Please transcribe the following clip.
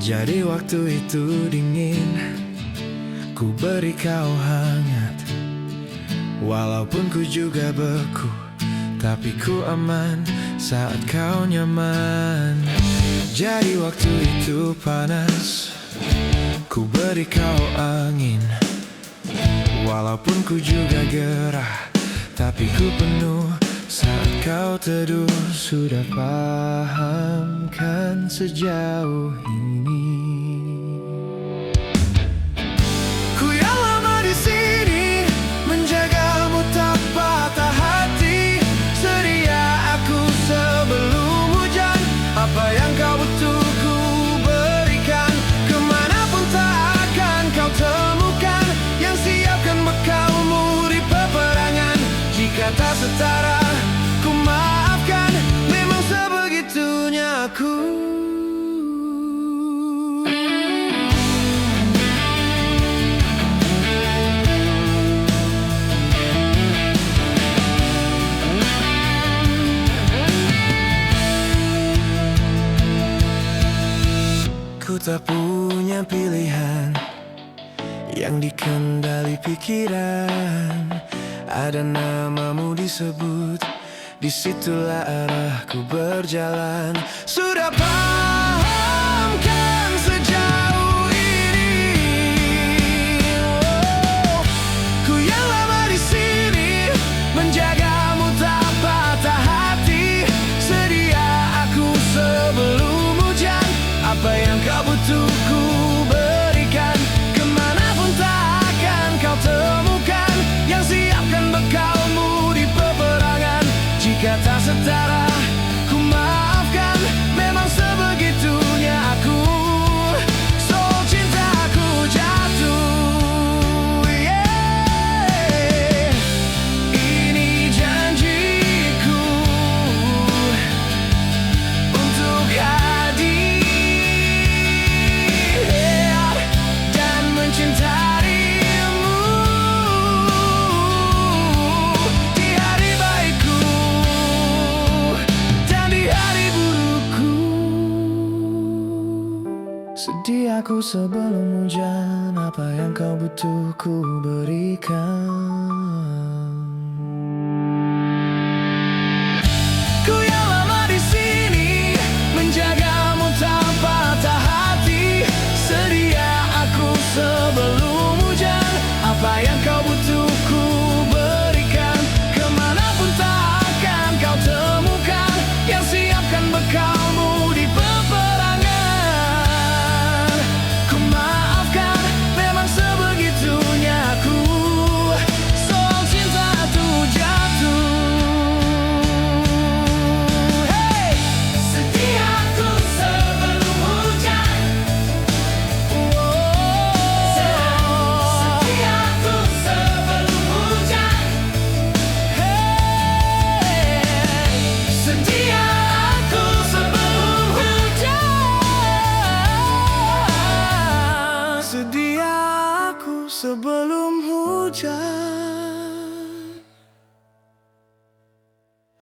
Jadi waktu itu dingin, ku beri kau hangat. Walaupun ku juga beku, tapi ku aman saat kau nyaman. Jadi waktu itu panas, ku beri kau angin. Walaupun ku juga gerah, tapi ku penuh saat kau teduh. Sudah paham kan sejauh ini? Ku yang lama di sini, menjagamu tak patah hati. Sedia aku sebelum hujan, apa yang kau butuh ku berikan. Kemanapun tak akan kau temukan yang siapkan bekalmu di peperangan. Jika tak setara, ku maafkan, memang sebegitunya aku. Ku tak punya pilihan yang dikendali pikiran. Ada namamu disebut, disitulah arahku berjalan. Sudah paham kan sejauh ini? Ku yang lama di sini, menjagamu tak patah hati. Sedia aku sebelum hujan, apa yang kau butuh ku berikan. Kemanapun tak akan kau temukan yang siapkan bekalmu di peperangan. Jika tak setara, ku maafkan, memang sebegitunya aku. So cintaku jatuh, yeah. Ini janjiku untuk hadir dan mencintaimu di hari baikku dan di hari burukku. Sedia aku sebelum hujan, apa yang kau butuh ku berikan.